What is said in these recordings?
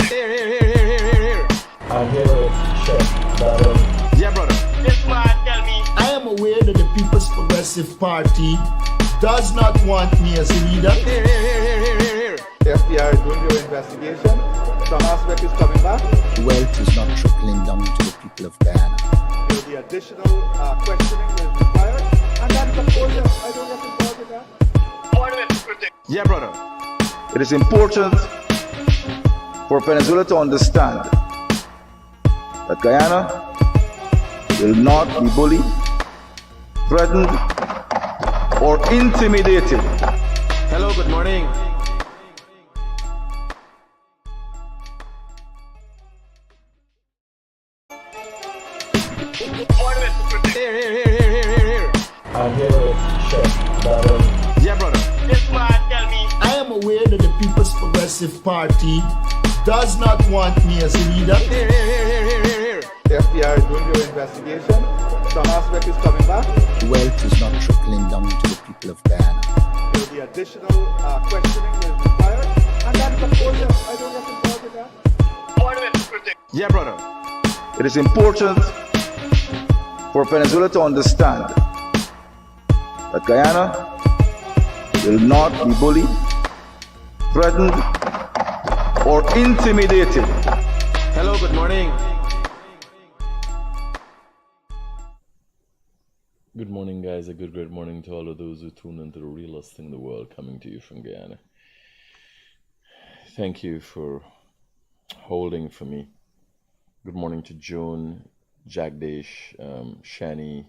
Here. I'm here to check that Yeah, brother. This man tell me. I am aware that the People's Progressive Party does not want me as a leader. Here. The FBI is doing their investigation. Some aspect is coming back. Wealth is not trickling down to the people of Guyana. There will be additional questioning that is required. And that's of course, I don't get involved with that. What is Critic? Yeah, brother. It is important for Venezuela to understand that Guyana will not be bullied, threatened, or intimidated. Hello, good morning. What is Critic? Here. I'm here to check that Yeah, brother. This man tell me. I am aware that the People's Progressive Party does not want me as a leader. Here. The FBI is doing their investigation. Some aspect is coming back. Wealth is not trickling down to the people of Guyana. There will be additional questioning that is required. And that's of course, I don't get involved with that. What is Critic? Yeah, brother. It is important for Venezuela to understand that Guyana will not be bullied, threatened, or intimidated. Hello, good morning. Good morning, guys. A great morning to all of those who tune into the realest thing in the world, coming to you from Guyana. Thank you for holding for me. Good morning to Joan, Jagdish, Shani,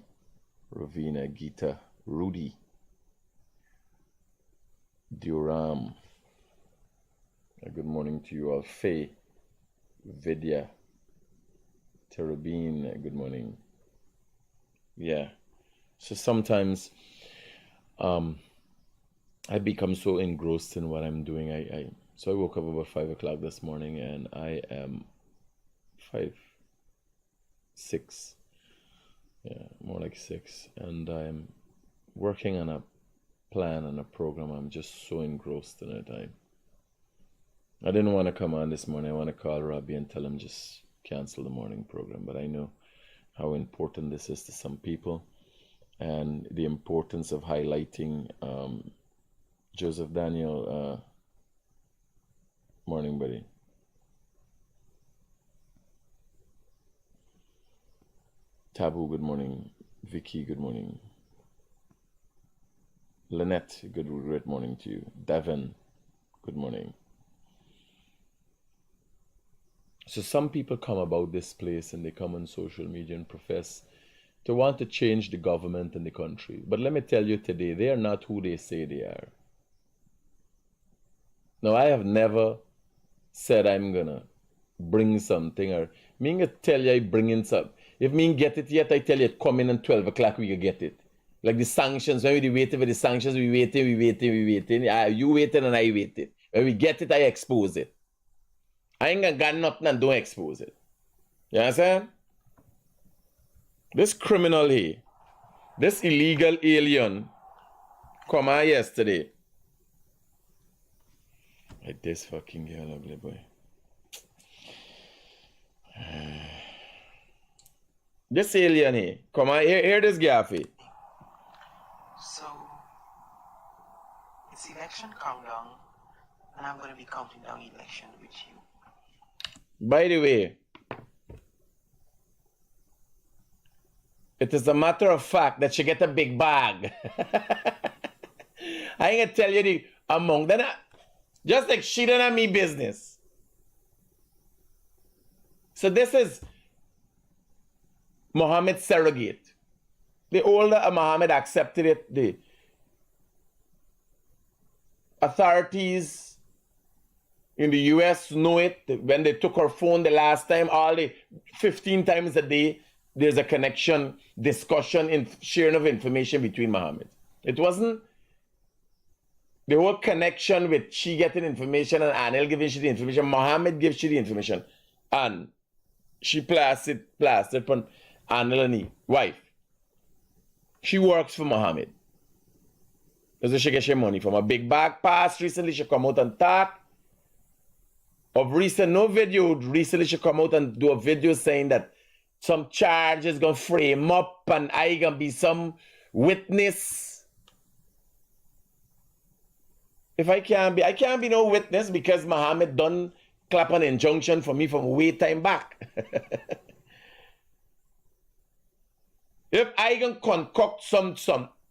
Ravina, Geeta, Rudy, Duram. Good morning to you all. Faye, Vidya, Terabine, good morning. Yeah. So sometimes I become so engrossed in what I'm doing. So I woke up about 5 o'clock this morning, and I am 6, more like 6, and I'm working on a plan and a program. I'm just so engrossed in it. I didn't want to come on this morning. I want to call Robbie and tell him just cancel the morning program, but I know how important this is to some people, and the importance of highlighting Joseph Daniel. Morning, buddy. Tabu, good morning. Vicky, good morning. Lynette, great morning to you. Devin, good morning. So some people come about this place and they come on social media and profess to want to change the government and the country. But let me tell you today, they are not who they say they are. Now, I have never said I'm gonna bring something, or me gonna tell you I bring in something. If me get it yet, I tell you it come in at 12 o'clock, we can get it. Like the sanctions, when we waiting for the sanctions, we waiting. You waited and I waited. When we get it, I expose it. I ain't gonna got nothing and don't expose it. You understand? This criminal here, this illegal alien, come out yesterday. Like this fucking girl, ugly boy. This alien here, come on, hear this gaffy. So, it's election countdown, and I'm going to be counting down election with you. By the way, it is a matter of fact that she get a big bag. I ain't gonna tell you the amount. Just like she done me business. So this is Mohammed surrogate. The older Mohammed accepted it, the authorities in the US know it. When they took her phone the last time, 15 times a day, there's a connection, discussion, sharing of information between Mohammed. It wasn't the whole connection with she getting information and Anel giving she the information. Mohammed gives she the information. And she plastered upon Anel and his wife. She works for Mohammed. That's where she gets her money from. A big bag pass recently, she come out and talk. of recent, no video recently she come out and do a video saying that some charges gonna frame up and I gonna be some witness. If I can't be no witness because Muhammad done clap an injunction for me from way time back. If I can concoct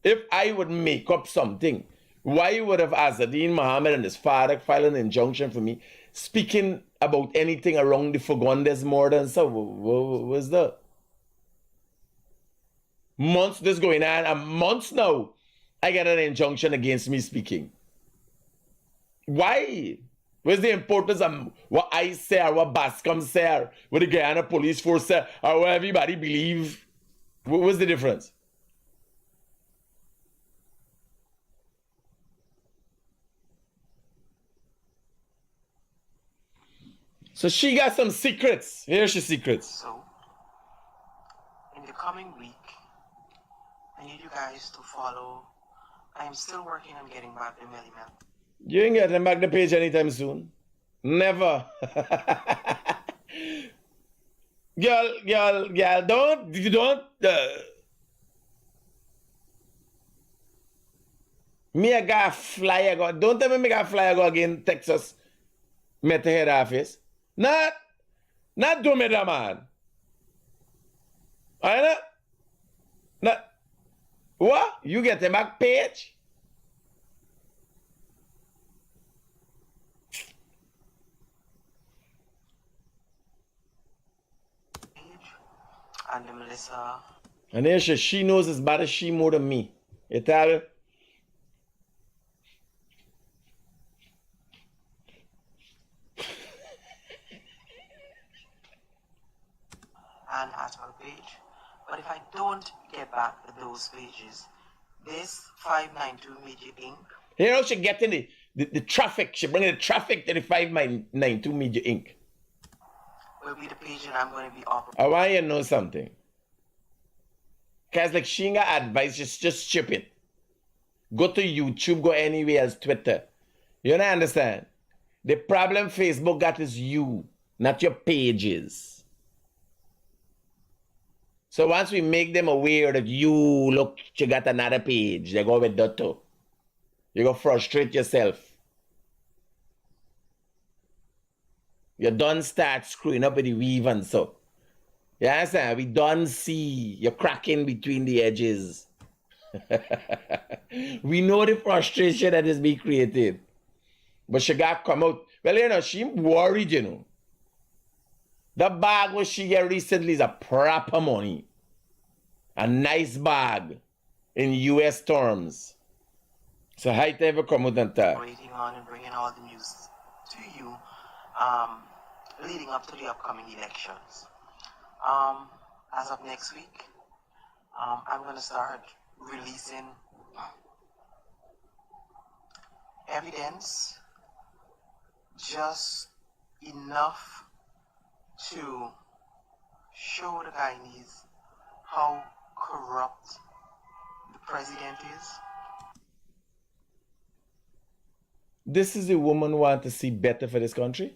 if I would make up something, why would have Azadeen Muhammad and his father file an injunction for me speaking about anything around the Fagundes more than so? What was that? Months this going on, and months now, I got an injunction against me speaking. Why? Where's the importance of what I say or what Bascom say or what the Guyana police force say or what everybody believe? What's the difference? So she got some secrets. Here's her secrets. So, in the coming week, I need you guys to follow. I am still working on getting back the Smelly Smell. You ain't getting back the page anytime soon. Never. Girl, don't. Me a got flyer go. Don't tell me I got flyer go again, Texas. Met the head office. Not do me that, man. Alright? Not. What? You get the back page? And the Melissa. And then she knows as bad as she more than me. You tell her? And article page. But if I don't get back those pages, this 592 Media Inc. Here how she getting the traffic. She bringing the traffic to the 592 Media Inc. will be the page that I'm going to be operating. I want you to know something. Because like she ain't got advice, just strip it. Go to YouTube, go anywhere else, Twitter. You don't understand? The problem Facebook got is you, not your pages. So once we make them aware that look, you got another page, they go with that too. You go frustrate yourself. You don't start screwing up with the weave and so. You understand? We don't see you cracking between the edges. We know the frustration that is being created. But she got come out. Well, you know, she worried, you know. The bag what she get recently is a proper money. A nice bag in US terms. So how it ever come out and that? Waiting on and bringing all the news to you leading up to the upcoming elections. As of next week, I'm going to start releasing evidence just enough to show the Guyanese how corrupt the president is. This is the woman who want to see better for this country?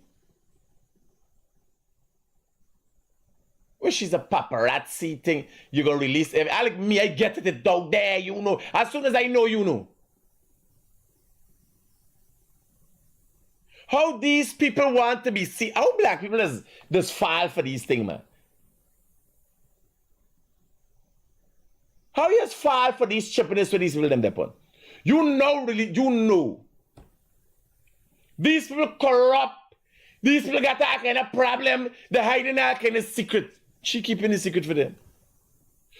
Well, she's a paparazzi thing. You gonna release every like me, I get it down there, you know. As soon as I know, you know. How these people want to be seen? How black people just fall for these things, man? How you just fall for these chippiness for these people them depon? You know, really, you know. These people corrupt. These people got that kind of problem. They're hiding that kind of secret. She keeping the secret for them.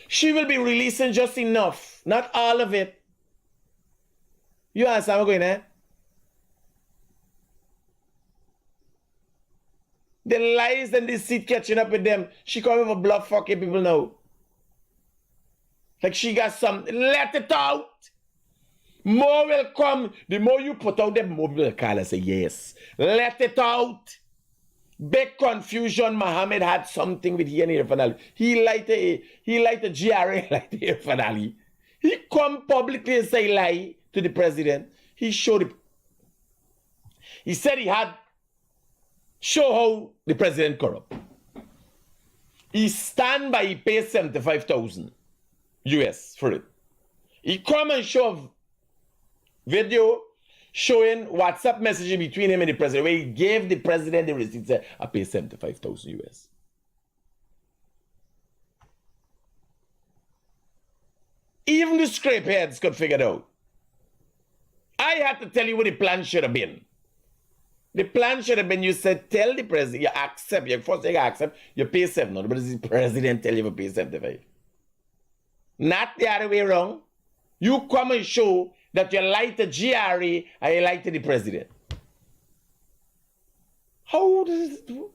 She will be releasing just enough. Not all of it. You understand what's going on? The lies and deceit catching up with them. She come over bluff fucking people now. Like she got some. Let it out. More will come. The more you put out, the more will call and say yes. Let it out. Big confusion. Muhammad had something with he and Irfan Ali. He liked the GRA like the Irfan Ali. He come publicly and say lie to the president. He showed it. He said he had show how the president corrupt. He stand by, he pays 75,000 US for it. He come and show video showing WhatsApp messaging between him and the president, where he gave the president the receipt, said, I pay 75,000 US. Even the scrape heads could figure it out. I had to tell you what the plan should have been. The plan should have been, you said, tell the president, you accept, you first you accept, you pay 7, but the president tell you to pay 75. Not the other way around. You come and show that you lie to GRA and you lie to the president. How does it do?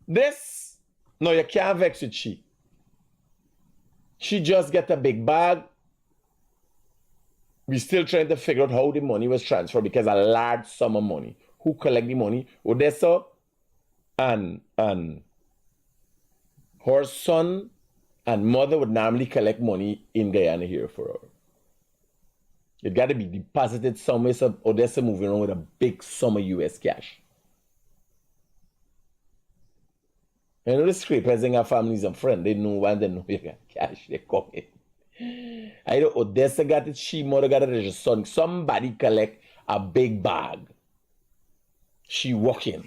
This, no, you can't vex with she. She just get a big bag. We're still trying to figure out how the money was transferred because a large sum of money. Who collect the money? Odessa and her son and mother would normally collect money in Guyana here for her. It got to be deposited somewhere, so Odessa moving around with a big sum of US cash. You know the scrapers and our families and friends, they know when they know you got cash, they come in. I know Odessa got it, she mother got it, her son. Somebody collect a big bag. She walk in.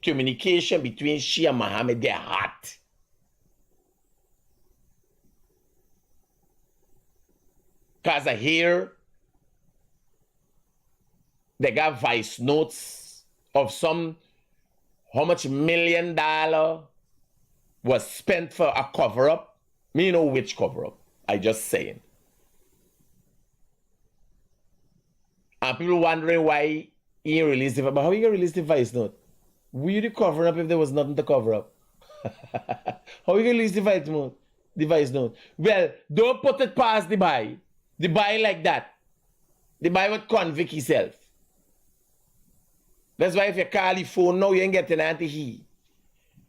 Communication between she and Mohammed get hot. Cause I hear they got voice notes of some how much $1 million was spent for a cover-up. Me know which cover-up. I just saying. And people wondering why he released it. But how you gonna release the voice note? Were you the cover-up if there was nothing to cover up? How you gonna release the voice note? The voice note. Well, don't put it past the buy. The buy like that. The buy would convict himself. That's why if you call the phone now, you ain't getting anti-he.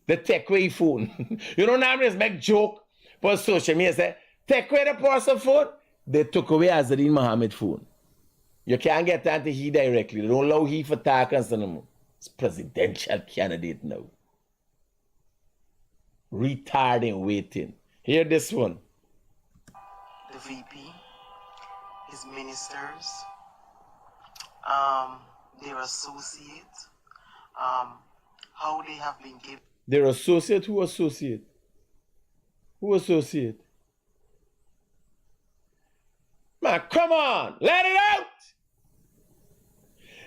The take away phone. You know, now just make joke. But social media say, take away the person phone. They took away Azadeen Mohammed phone. You can't get anti-he directly. They don't allow he for talk and so no. It's presidential candidate now. Retarding waiting. Hear this one. The VP, his ministers, their associate, how they have been given. Their associate? Who associate? Who associate? Man, come on! Let it out!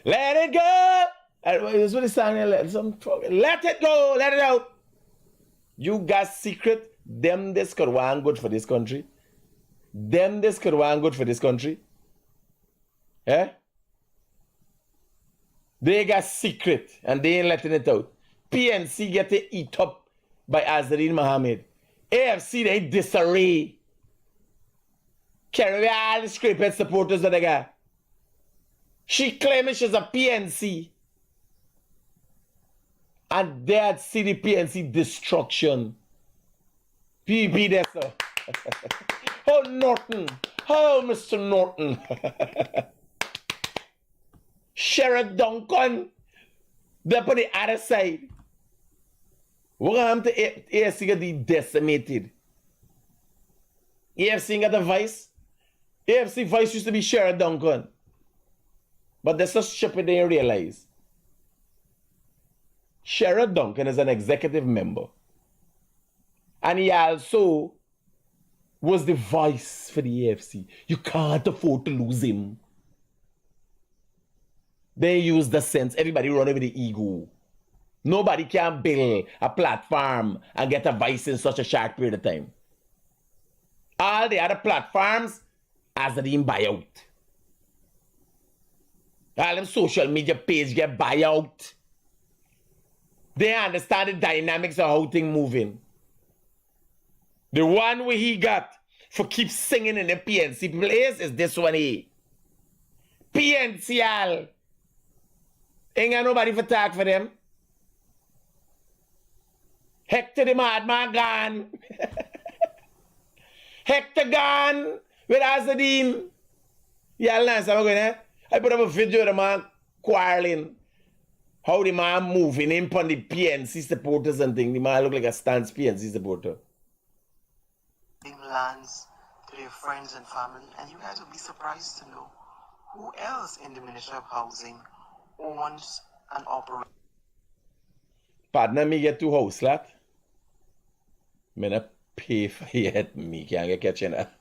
Let it go! That's what the song is. Let it go! Let it out! You got secret. Them this could want good for this country. Them this could want good for this country. Eh? They got secret and they ain't letting it out. PNC get it eat up by Azadeen Mohammed. AFC they disarray. Carry all the scraphead supporters that they got. She claims she's a PNC. And they'd see the PNC destruction. PB there, sir. Oh, Norton. Oh, Mr. Norton. Sheriff Duncan. They're on the other side. We're going to have to AFC get decimated. AFC got the vice. AFC vice used to be Sheriff Duncan. But they're so stupid they didn't realize. Sheriff Duncan is an executive member. And he also was the vice for the AFC. You can't afford to lose him. They use the sense. Everybody run over the ego. Nobody can build a platform and get a vice in such a short period of time. All the other platforms, Azadeen buyout. All them social media page get buyout. They understand the dynamics of how things moving. The one where he got for keep singing in the PNC place is this one here. PNC all. Ain't got nobody for talk for them. Hector the madman gone. Hector gone with Azadeen. Yeah, last time I'm going there. I put up a video of the man quarreling. How the man moving in on the PNC supporters and thing. The man look like a stance PNC supporter. Lands to their friends and family, and you guys will be surprised to know who else in the Ministry of Housing owns and operates. Partner, me get 2 house lot. Me not pay for it. Me can't get catching that.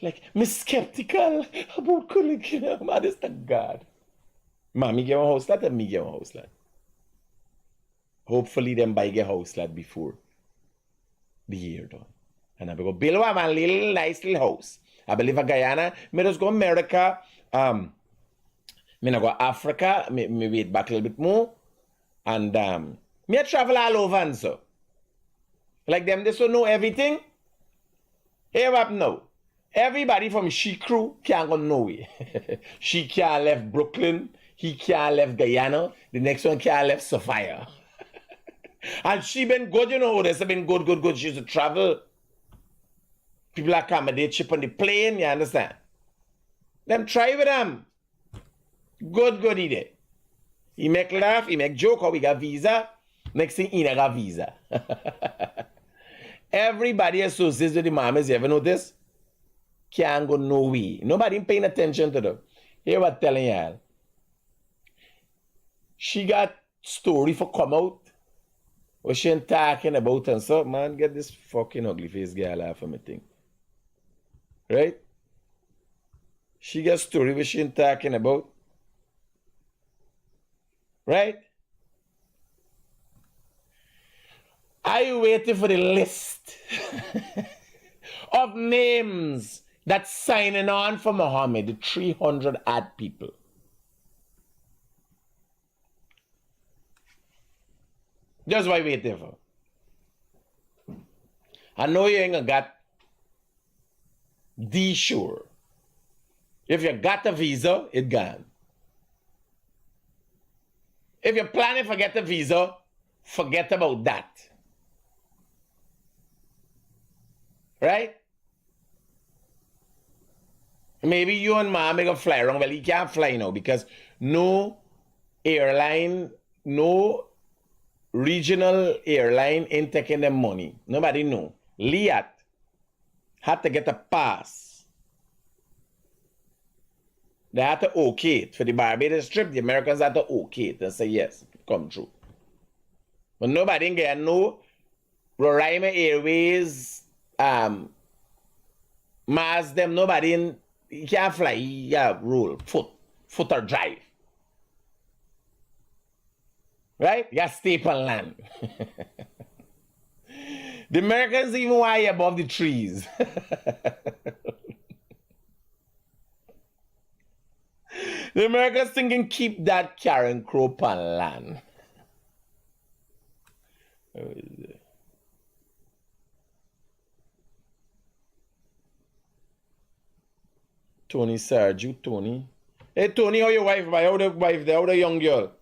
like, me skeptical about curriculum. Honest to God. Man, me get 1 house lot and me get 1 house lot. Hopefully, them buy get house lot before the year done. And I go build one little nice little house. I believe in Guyana. Me just go America. Me not go Africa. Me wait back a little bit more. And me travel all over and so. Like them, they so know everything. Here what now? Everybody from she crew can't go nowhere. She can't left Brooklyn. He can't left Guyana. The next one can't left Sophia. And she been good, you know. There's been good. She used to travel. People accommodate ship on the plane, you understand? Them try with them. Good he did. He make laugh, he make joke how we got visa. Next thing he not got visa. Everybody associates with the mamas, you ever notice? Can't go no way. Nobody paying attention to them. Here what telling y'all. She got story for come out. What she ain't talking about and so, man, get this fucking ugly face girl off of me thing. Right? She got story what she ain't talking about. Right? Are you waiting for the list of names that's signing on for Muhammad, the 300 odd people? Just why waiting for? I know you ain't gonna got the sure. If you got a visa, it gone. If you're planning to get a visa, forget about that. Right? Maybe you and mom make a fly around. Well, he can't fly now because no airline, no regional airline ain't taking them money. Nobody know. Liat had to get a pass. They had to okay it. For the Barbados trip, the Americans had to okay it and say yes, come true. But nobody get no Roraima Airways, Mars them, nobody in, he can't fly, he roll, foot or drive. Right? You stay on land. The Americans even why above the trees. The Americans thinking keep that Karen Crow on land. Where is it? Tony Sergio, Tony. Hey Tony, how your wife? How the wife there? How the young girl?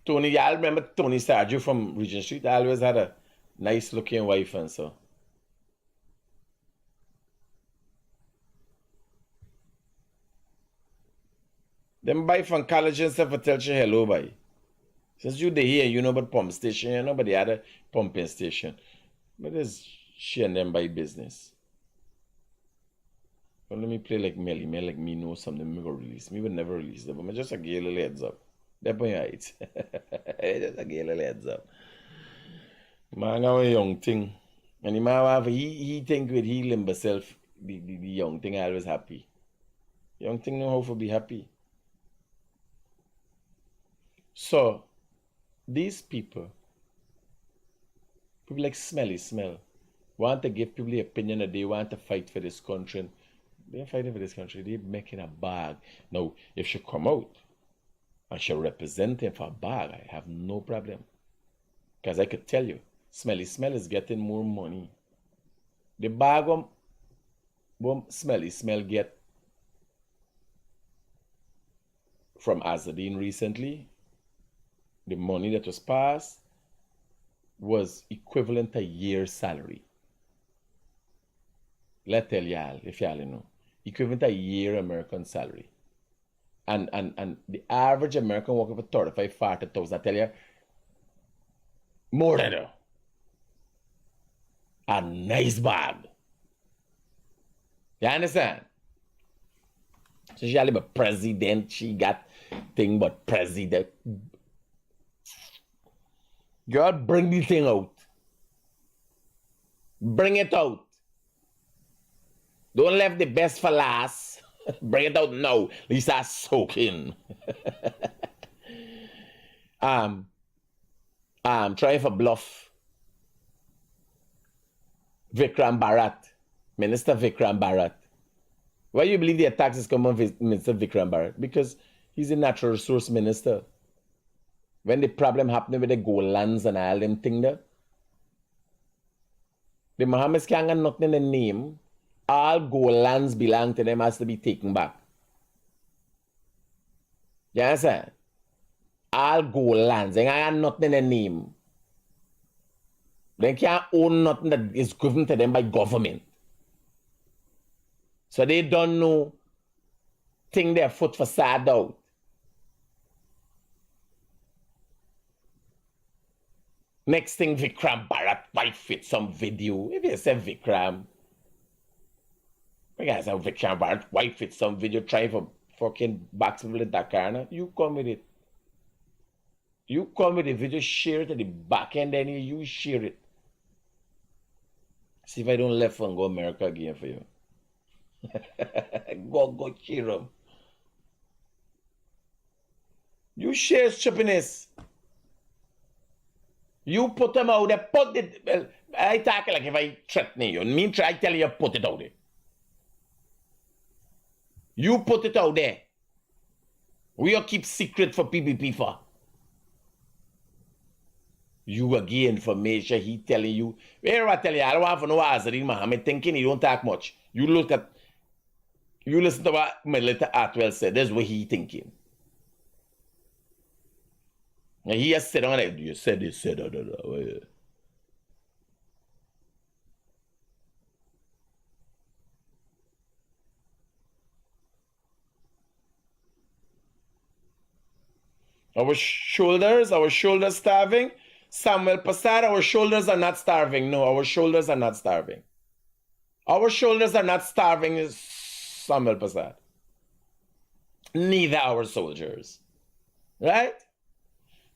Tony, y'all remember Tony Sergio from Regent Street? I always had a nice looking wife and so. Them buy from college and stuff for tell you hello bye. Since you dey here, you know about pump station, you know about the other pumping station. But it's she and them by business. But let me play like Melly. Melly like me know something me go release. Me would never release them, but me just a give a little heads up. That's my height. Just a give a little heads up. Man, I'm a young thing. And the man he think with he limber self, the young thing always happy. Young thing know how to be happy. So, these people like Smelly Smell, want to give people the opinion that they want to fight for this country. They're fighting for this country. They're making a bag. Now, if she come out and she represent him for a bag, I have no problem. Because I could tell you, Smelly Smell is getting more money. The bag Smelly Smell get from Azadine recently, the money that was passed was equivalent to a year's salary. Let's tell y'all, if y'all know. equivalent to a year American salary. And the average American working for 35, 40,000, I tell you, more than that. A nice bag. You understand? So she a president, she got thing but president. Girl, bring the thing out. Bring it out. Don't leave the best for last. Bring it out now. Lisa soaking. Trying for bluff. Vikram Bharat. Minister Vikram Bharat. Why you believe the attacks is coming from Minister Vikram Bharat? Because he's a natural resource minister. When the problem happened with the gold lands and all them thing there, the Mohammeds can't get nothing in the name. All gold lands belong to them, has to be taken back. You understand? All gold lands, they ain't got nothing in the name. They can't own nothing that is given to them by government. So they don't know, think their foot facade out. Next thing, Vikram Bharat wife with some video. If you say Vikram, you guys have Vikram Bharat wife with some video trying for fucking box people in Dakar. No? You come with it. You come with the video, share it at the back end, then you share it. See if I don't left and go America again for you. go cheer them. You share stupidness. You put them out there, put it. Well, I talk like if I threaten you. Me try tell you put it out there. You put it out there. We all keep secret for PPP for. You again information, he telling you. Where I tell you, I don't want to know Azari Mohammed thinking he don't talk much. You listen to what my letter Atwell said. That's what he thinking. And he has said on it, you said this, said that. Our shoulders starving. Samuel Passad, our shoulders are not starving. No, our shoulders are not starving. Our shoulders are not starving, Samuel Passad. Neither our soldiers. Right?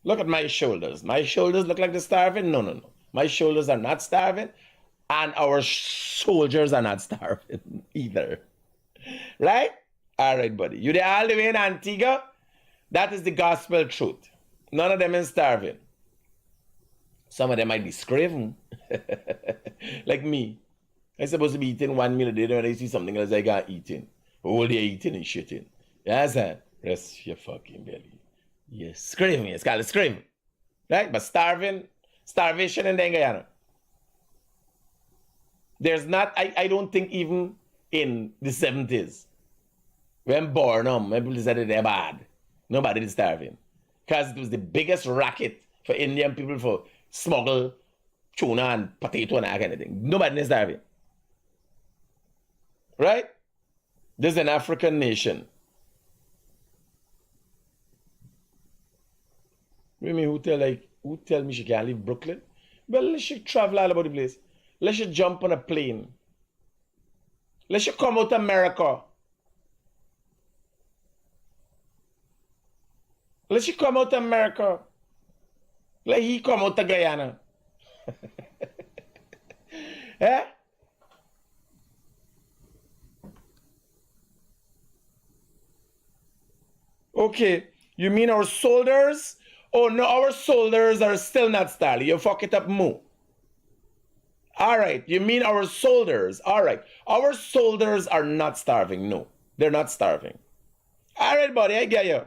Look at my shoulders. My shoulders look like they're starving? No. My shoulders are not starving. And our soldiers are not starving either. Right? All right, buddy. You there all the way in Antigua? That is the gospel truth. None of them is starving. Some of them might be scraving. Like me. I'm supposed to be eating 1 meal a day when I see something else I got eating. All day eating and shitting. Yes, sir. Rest your fucking belly. Yes, screaming. It's called screaming. Right? But starvation in Guyana. There's not, I don't think even in the 70s, when Bornum, when people said they're bad, nobody is starving. Because it was the biggest racket for Indian people for smuggle tuna and potato and that kind of thing. Nobody is starving. Right? This is an African nation. Who tell me she can't leave Brooklyn? Well, let she travel all about the place. Let she jump on a plane. Let she come out to America. Let she come out to America. Let he come out to Guyana. Eh? Okay, you mean our soldiers? Oh no, our soldiers are still not starving. You fuck it up more. Alright, you mean our soldiers. Alright, our soldiers are not starving. No, they're not starving. Alright, buddy, I get you.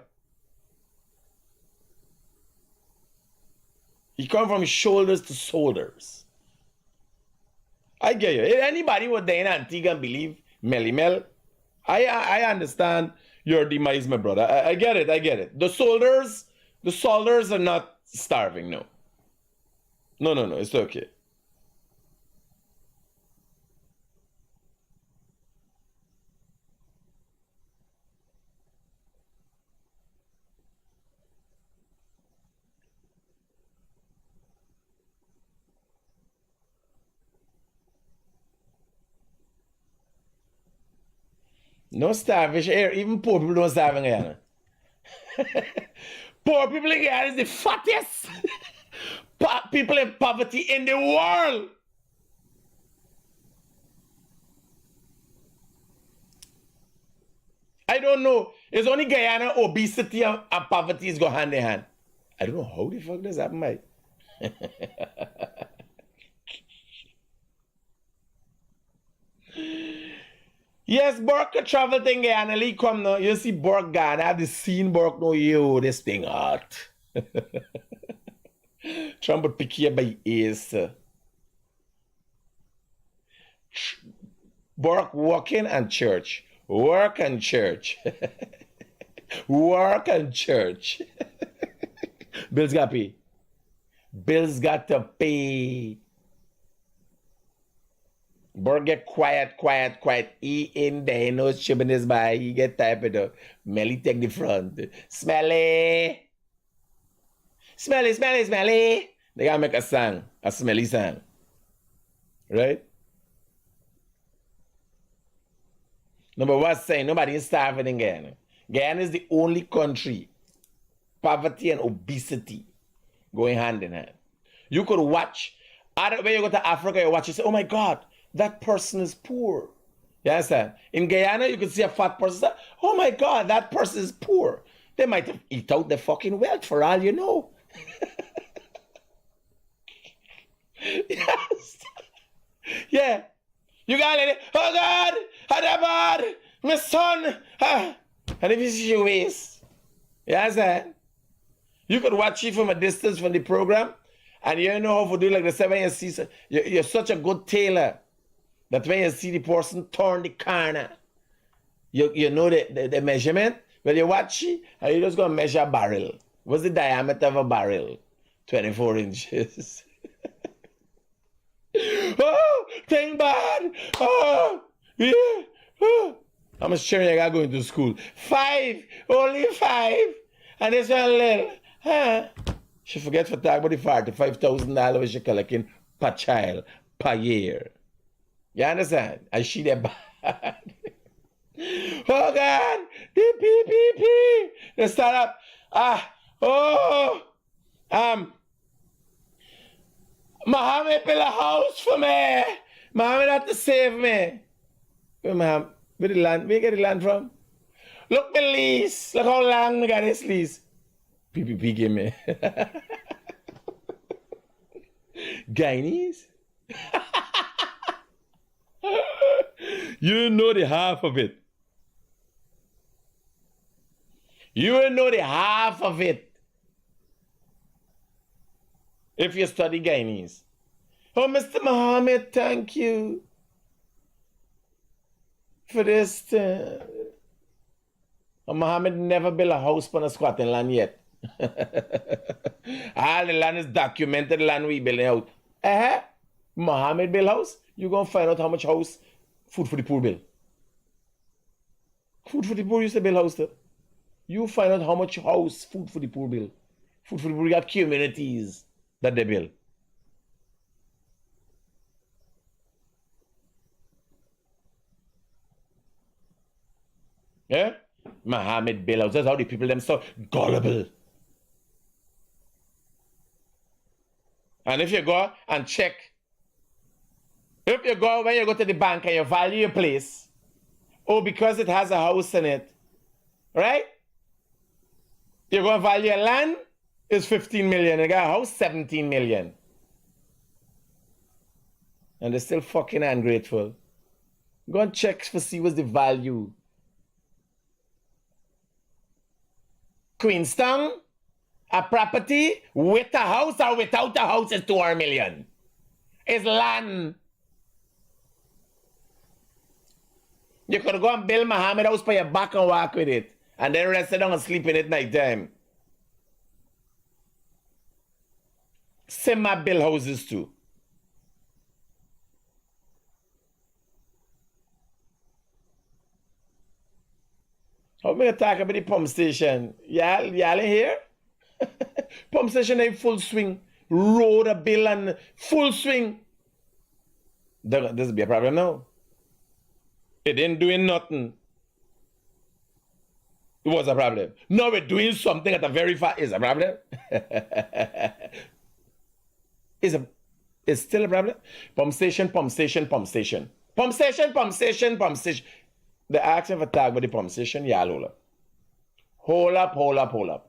You come from shoulders to shoulders. I get you. If anybody would there in Antigua and believe Melly Mel, I understand your demise, my brother. I get it. The soldiers are not starving, no. No, it's okay. No starvation here. Even poor people don't starve in Guyana. Poor people in Guyana is the fattest people in poverty in the world. I don't know. It's only Guyana obesity and poverty is go hand in hand. I don't know how the fuck does happen, mate. Yes, Burke could travel to Guyana. Lee come now. You see Burke Guyana. I have the scene Burke no yo, this thing hot. Trump would pick you by ears. Burke walking and church. Work and church. Work and church. Bills got to pay. Bills got to pay. Burke get quiet. He in there, no chipping his by. He get typed up. Melly take the front. Smelly. Smelly. They gotta make a song. A smelly song. Right? Number one saying nobody is starving in Guyana. Guyana is the only country. Poverty and obesity going hand in hand. You could watch. When you go to Africa, you watch, you say, oh my God, that person is poor. You understand? In Guyana, you could see a fat person say, oh my God, that person is poor. They might have eat out their fucking wealth for all you know. Yes. Yeah. You got it. Oh God, Adabad, my son. And if you see your waist, you understand? You could watch it from a distance from the program, and you know how to do like the 7 you see. You're such a good tailor that when you see the person turn the corner, you know the measurement. When you watch it, and you're just going to measure a barrel. What's the diameter of a barrel? 24 inches. Oh, thing bad. Oh, yeah. Oh. How much children you got going to school? 5. Only 5. And this one little. Huh? She forget to talk about the $45,000 she collecting per child, per year. You understand? And she that bad. Oh God! Beep. They start up. Muhammad built a house for me. Muhammad had to save me. Muhammad, where get the land from? Look the lease. Look how long we got this lease. PPP give me. Guyanese? You know the half of it. You know the half of it. If you study Guyanese. Oh, Mr. Muhammad, thank you for this. Muhammad never built a house on a squatting land yet. All the land is documented land we building out. Muhammad built house. You gonna find out how much house food for the poor bill. Food for the poor used to build house too. You find out how much house food for the poor bill. Food for the poor, you got communities that they build. Yeah? Muhammad built house. That's how the people them so gullible. And if you go and check, when you go to the bank and you value your place, because it has a house in it, right? You're going to value a land is 15 million. You got a house, 17 million. And they're still fucking ungrateful. Go and check to see what's the value. Queenstown, a property with a house or without a house is 200 million. It's land. You could go and build Muhammad house for your back and walk with it. And then rest down and sleep in it night time. Semi build houses too. How am I talk about the pump station? Y'all in here? Pump station in full swing. Road a bill and full swing. This will be a problem now. It ain't doing nothing. It was a problem. Now we're doing something at a very fast. Is a problem? It's still a problem. Pump station, pump station, pump station. Pump station, pump station, pump station. The action for tag with the pump station, yeah, hold up. Hold up, hold up, hold up.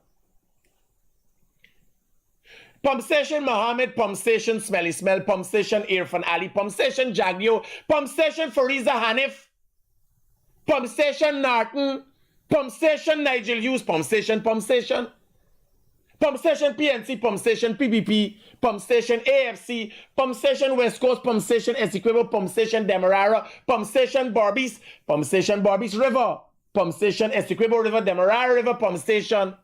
Pump station Mohammed, pump station Smelly Smell, pump station Irfan Ali, pump station Jagyo, pump station Fariza Hanif, pump station Norton, pump station Nigel Hughes, pump station PNC, pump station PBP, pump station AFC, pump station West Coast, pump station Essequibo, pump station Demerara, pump station Barbies River, pump station Essequibo River, Demerara River, pump station.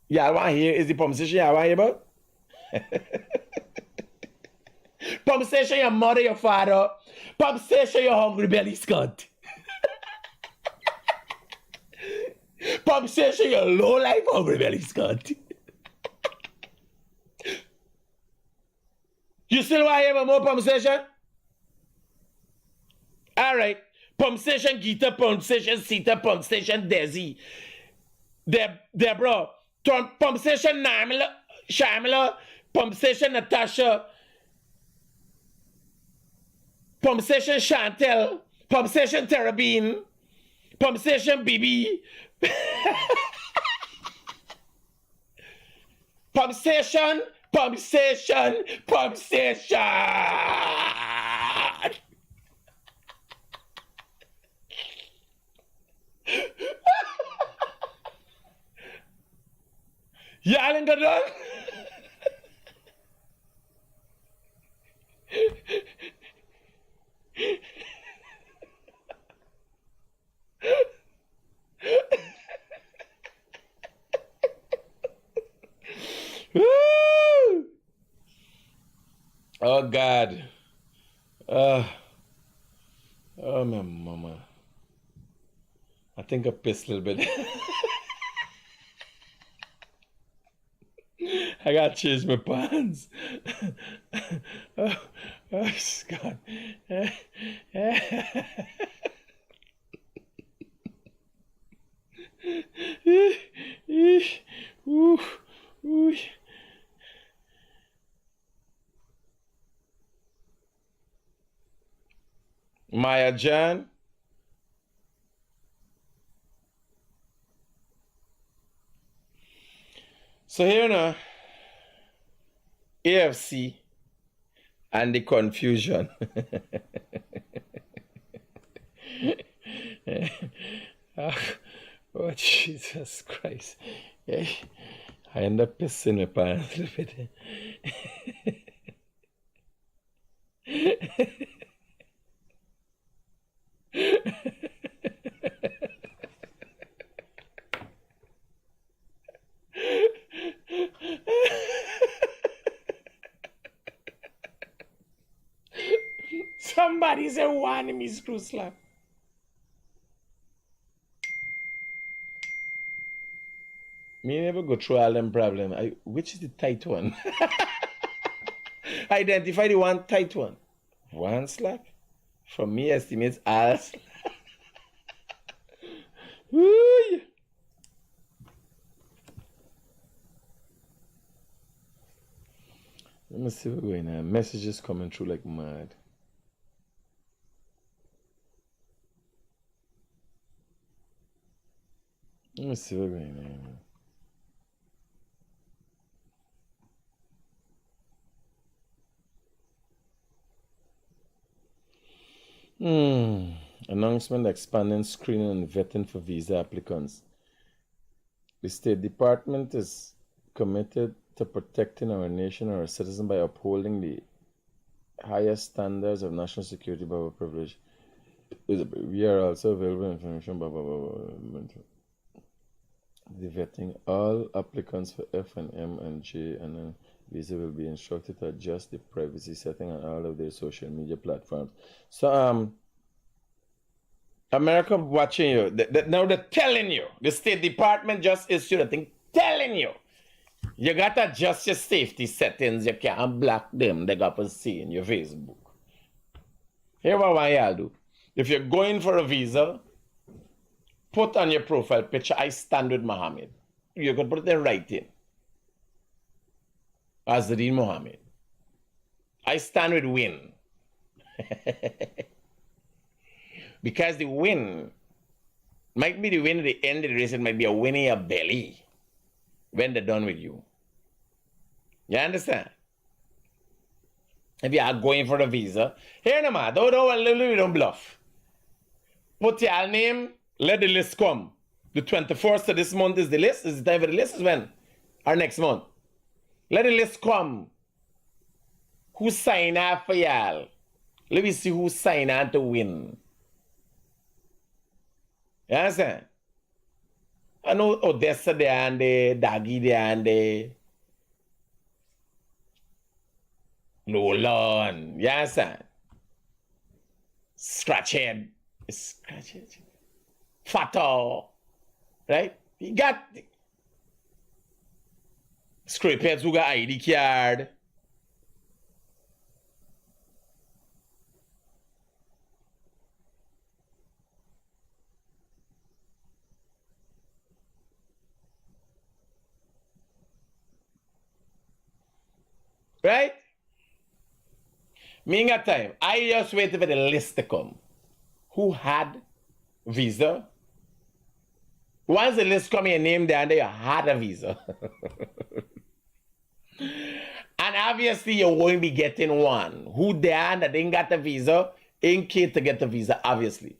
Yeah, I want to hear is the pump station. Yeah, I want to hear about. Pump station, your mother, your father. Pump station, your hungry belly Scott. Pump station, your low life hungry belly Scott. You still want to hear about more pump station? All right. Pump station Gita, pump station Sita, pump station Desi. Deborah. Pump station Shamila, pump station Natasha, pump station Chantel, pump station Terrabine, pump station Bibi, pump station. Y'all ain't got done? Oh God. Oh my mama. I think I pissed a little bit. I gotta change my pants. Oh God. Maya Jan. So here now, AFC and the confusion. Oh, Jesus Christ. Yeah. I end up pissing my pants a little bit. Somebody say one me screw slap. Me never go through all them problems. Which is the tight one? Identify the one tight one. One slap? From me estimates all slap. Ooh. Let me see what's going on. Messages coming through like mad. Let me see what's going on. Announcement expanding screening and vetting for visa applicants. The State Department is committed to protecting our nation and our citizens by upholding the highest standards of national security by our privilege. We are also available information the vetting. All applicants for F and M and J and N visa will be instructed to adjust the privacy setting on all of their social media platforms. So America watching you. Now they're telling you. The State Department just issued a thing telling you. You gotta adjust your safety settings. You can't block them. They got to see in your Facebook. Here what y'all do. If you're going for a visa, put on your profile picture, I stand with Muhammad. You could put it in writing. Azadeen Muhammad. I stand with win. Because the win might be the win at the end of the race. It might be a win in your belly when they're done with you. You understand? If you are going for a visa, here no man, don't bluff. Put your name, let the list come. The 21st of this month is the list. Is the time for the list? Is when? Or next month. Let the list come. Who sign up for y'all? Let me see who sign on to win. You understand? I know Odessa there and the Dagi there and the Lowland. You understand? Scratchhead. Scratchhead. Fatal. Right? You got scrapeheads who got ID card. Right? Me got time. I just waited for the list to come. Who had visa? Once the list come, your name there, and you had a visa. And obviously, you won't be getting one. Who there that didn't get the visa, ain't care to get the visa, obviously.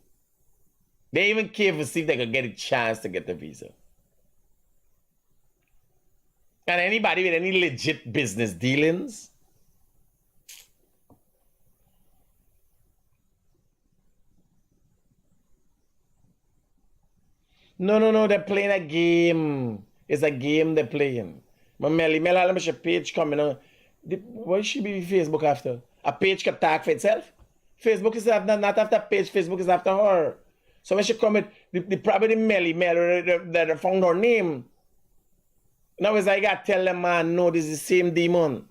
They even care to see if they could get a chance to get the visa. And anybody with any legit business dealings, no, they're playing a game. It's a game they're playing. But Melly has a page coming on. Why should be Facebook after? A page can tag for itself? Facebook is not after page, Facebook is after her. So when she come with the probably Melly that found her name. Now as I got to tell them, man, no, this is the same demon.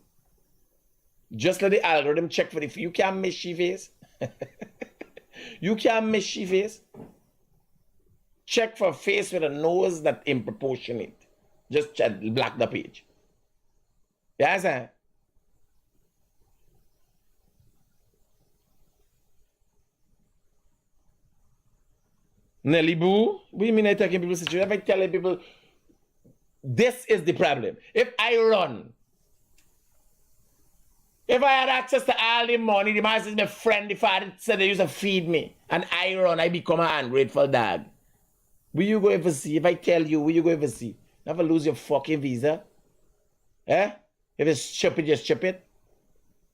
Just let the algorithm check for it. You can't miss she face. You can't miss she face. Check for face with a nose that improportionate. Just black the page. Yeah, sir. Nelly Boo, what do you mean I taking people's situation? If I tell people, this is the problem. If I run, if I had access to all the money, the man is my friend, the father said they used to feed me, and I run, I become an ungrateful dog. Will you go ever see? If I tell you, will you go ever see? Never lose your fucking visa. Eh? If it's stupid, just chip it.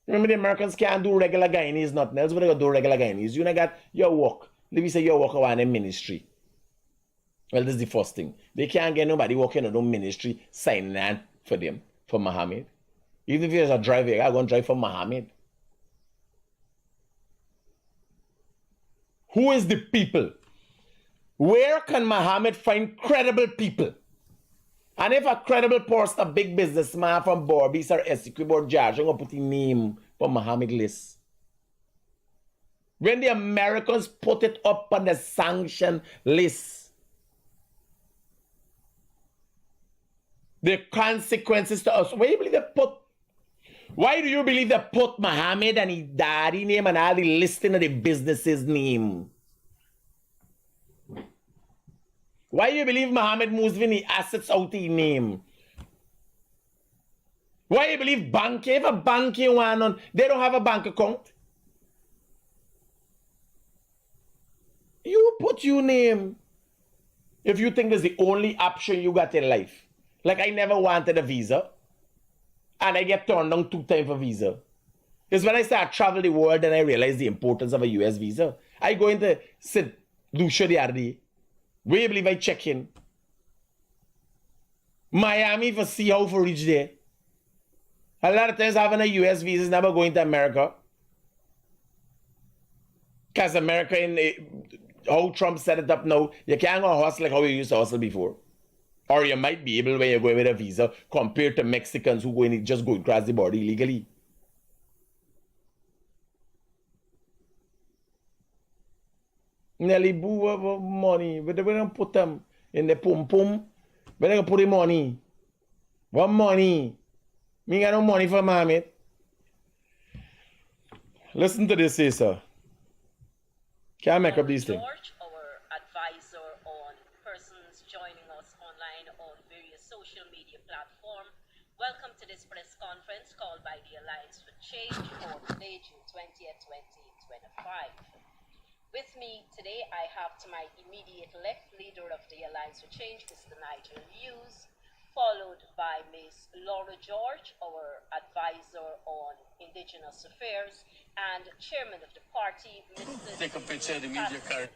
Remember the Americans can't do regular Guyanese, nothing else, but they do regular Guyanese. You know got your work. Let me say your work around in ministry. Well, this is the first thing. They can't get nobody working on no ministry signing on for them, for Muhammad. Even if there's a driver, I'm going to drive for Muhammad. Who is the people? Where can Muhammad find credible people? And if a credible person, a big businessman from Borbis or Essequibo or Georgia, I'm going to put his name for Muhammad list. When the Americans put it up on the sanction list, the consequences to us, why do you believe they put Muhammad and his daddy name and all the listing of the business's name? Why do you believe Muhammad moves when the assets out his name? Why do you believe bank, if a bank you want on, they don't have a bank account? You put your name. If you think that's the only option you got in life. Like I never wanted a visa. And I get turned down 2 times for visa. It's when I start travel the world and I realize the importance of a US visa. I go into sit Lucia the other day. Where you believe I check in? Miami for see how for reach there. A lot of times having a US visa is never going to America. Because America, how Trump set it up now, you can't go hustle like how you used to hustle before. Or you might be able when you're going with a visa compared to Mexicans who just go across the border illegally. Nelly Boo money. But they don't put them in the pum pum. But they put the money. What money? Me got no money for mammy. Listen to this, sir. Can't make up these things. George, our advisor on persons joining us online on various social media platforms. Welcome to this press conference called by the Alliance for Change for today, June 20th, 2025. With me today, I have to my immediate left, leader of the Alliance for Change, Mr. Nigel Hughes, followed by Ms. Laura George, our advisor on Indigenous Affairs, and chairman of the party, Mr. Take a picture of the media card.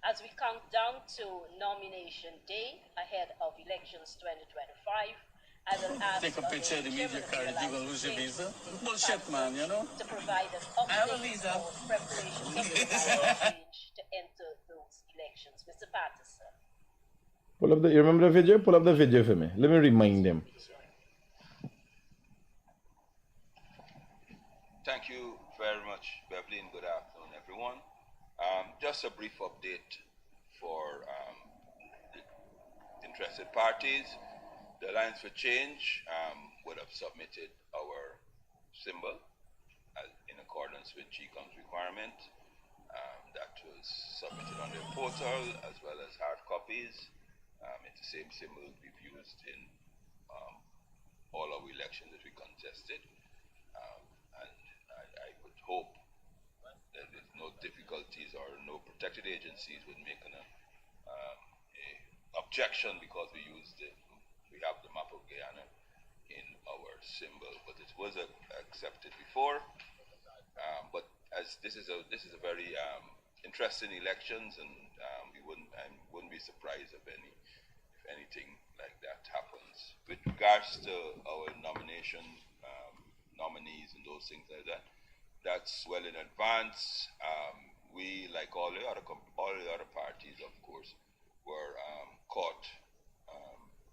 As we count down to nomination day ahead of elections 2025, I will ask Take a picture of the media card. You will lose your visa. Bullshit, man, you know. to provide us I have a updates visa. on preparations of the change to enter those elections. Mr. Patterson. Pull up the. You remember the video? Pull up the video for me. Let me remind them. Thank you very much, Beverly, and good afternoon, everyone. Just a brief update for the interested parties. The Alliance for Change would have submitted our symbol in accordance with GCOM's requirement. That was submitted on their portal as well as hard copies. It's the same symbol we've used in all our elections that we contested. And I would hope that there's no difficulties or no protected agencies would make an objection because we have the map of Guyana in our symbol, but it was accepted before. But as this is a very interesting elections, and I wouldn't be surprised if anything like that happens. With regards to our nomination, nominees and those things like that, that's well in advance. We, like all the other parties, of course, were caught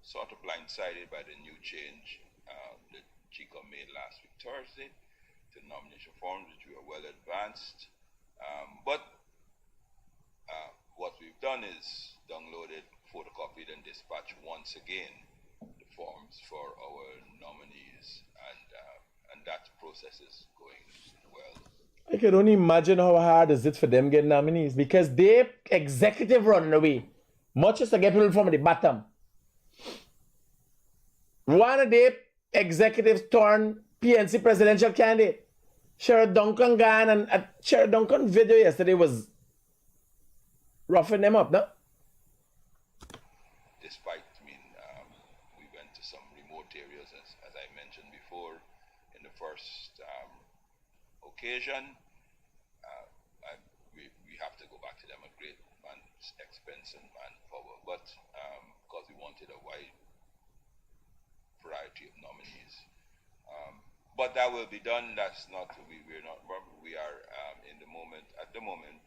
sort of blindsided by the new change that GCOM made last week Thursday to the nomination forms, which we are well advanced. But what we've done is downloaded, photocopied, and dispatched once again the forms for our nominees, and that process is going well. I can only imagine how hard is it for them getting nominees because they executive running away, much as I get people from the bottom. One of the executives turned PNC presidential candidate. Sherrod Duncan gone, and Sherrod Duncan video yesterday was roughing them up, no? Despite, we went to some remote areas, as I mentioned before, in the first occasion. We have to go back to them at great expense and manpower, but because we wanted a wide variety of nominees. But that will be done. That's not, we are at the moment,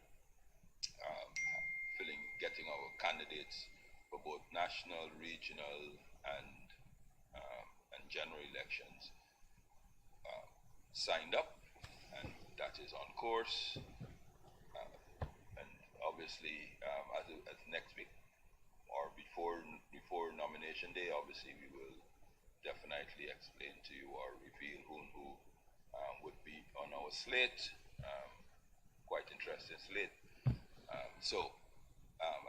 getting our candidates for both national, regional, and general elections signed up, and that is on course. And obviously, as next week or before nomination day, obviously we will definitely explain to you or reveal who would be on our slate. Quite interesting slate.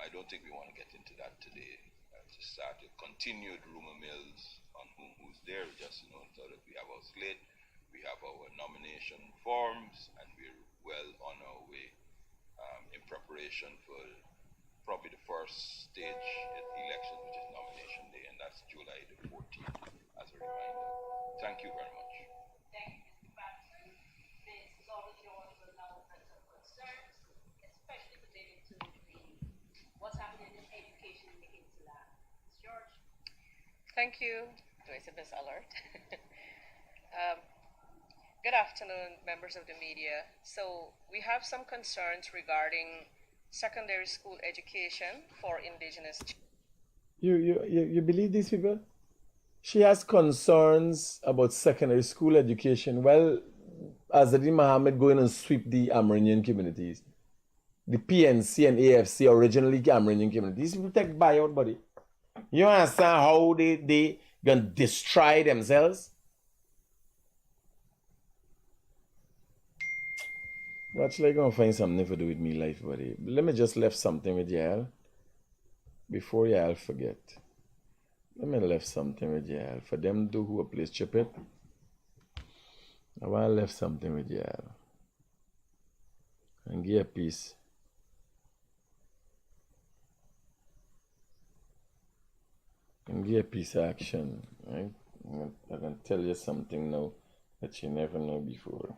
I don't think we want to get into that today. To start a continued rumor mills on who's there, just so that we have our slate, we have our nomination forms, and we're well on our way in preparation for probably the first stage election, which is nomination day, and that's July the 14th, as a reminder. Thank you very much. Thank you, Mr. Patterson. Ms. Laura George will now address some concerns, especially pertaining to what's happening in education in the hinterland. Ms. George. Thank you. Do I say this alert? Good afternoon, members of the media. So we have some concerns regarding secondary school education for indigenous. You believe these people? She has concerns about secondary school education. Well, Azadi Mohammed going and sweep the Amerindian communities. the PNC and AFC originally Cameroonian community. These people take buyout, buddy. You understand how they gonna destroy themselves? Actually, I'm gonna find something to do with me life, buddy. Let me just left something with y'all before y'all forget. Let me left something with y'all. For them do who a place chip it. I want to left something with y'all. And give a piece. And give a piece of action. Right? I can tell you something now that you never know before.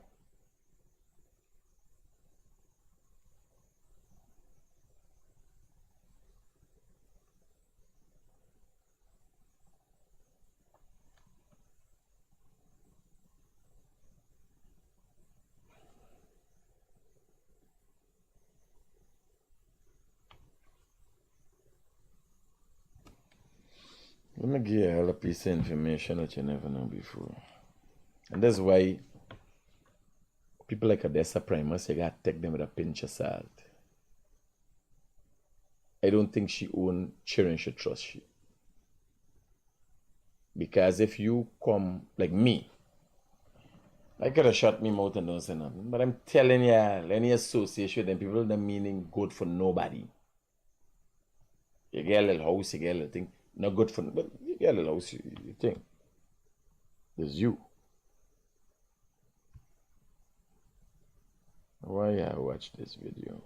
Let me give you a piece of information that you never know before. And that's why people like Odessa Primus, you gotta take them with a pinch of salt. I don't think she own children should trust she. Because if you come like me, I could have shut me mouth and don't say nothing. But I'm telling you, any association with them people, the meaning good for nobody. You get a little house, you get a little thing. Not good for, but you get a little house, you think. There's you. Why I watch this video?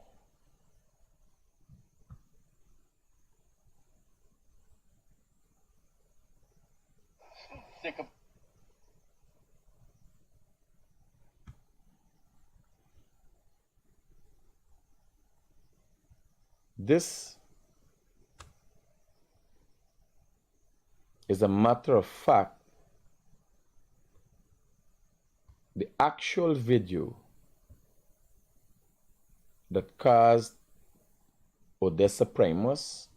This is a matter of fact, the actual video that caused Odessa Primus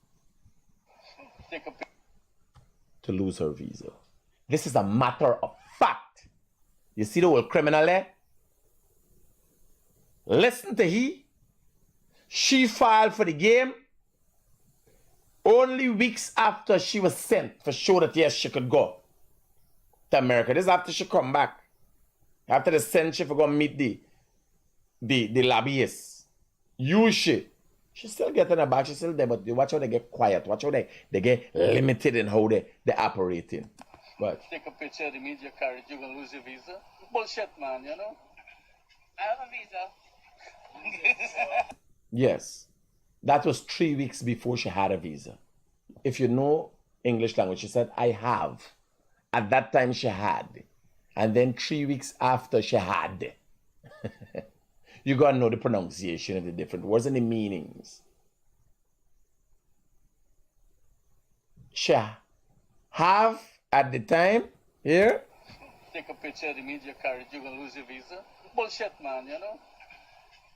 to lose her visa. This is a matter of fact. You see the old criminal there? Listen to he. She filed for the game only weeks after she was sent for show that yes, she could go to America. This is after she come back. After the send she for go meet the lobbyists. You she still getting her back, she's still there, but watch how they get quiet. Watch how they get limited in how they operating. But take a picture of the media carriage, you're gonna lose your visa. Bullshit, man, you know? I have a visa. yes. That was 3 weeks before she had a visa. If you know English language, she said, I have. At that time, she had. And then 3 weeks after, she had. You got to know the pronunciation of the different words and the meanings. She have at the time, here. Take a picture of the media carriage, you're going to lose your visa. Bullshit, man, you know?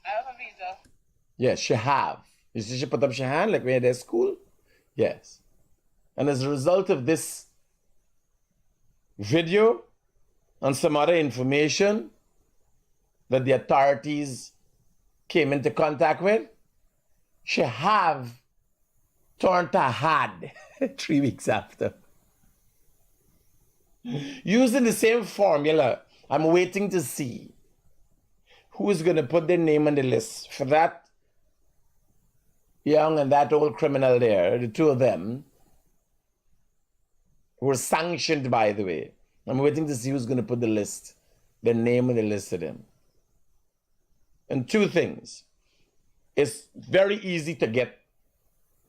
I have a visa. Yes, she have. You see, she put up her hand like when you're at school? Yes. And as a result of this video and some other information that the authorities came into contact with, she have turned to had 3 weeks after. Using the same formula, I'm waiting to see who is going to put their name on the list for that young and that old criminal there, the two of them, who were sanctioned, by the way. I'm waiting to see who's going to put their name on the list of them. And two things. It's very easy to get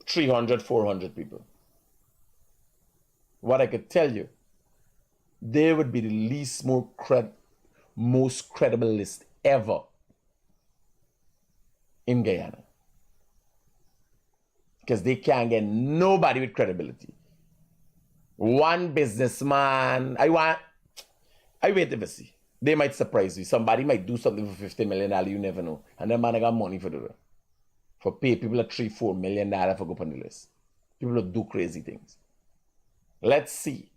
300, 400 people. What I could tell you, they would be the most credible list ever in Guyana. Because they can't get nobody with credibility. One businessman, I wait to see. They might surprise you. Somebody might do something for $50 million, you never know. And that man got money for the for pay people a $3, $4 million for go on the list. People will do crazy things. Let's see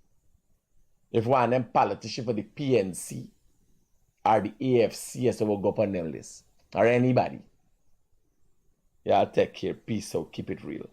if one of them politicians for the PNC or the AFC has to go up on their list. Or anybody. Y'all take care. Peace out. Keep it real.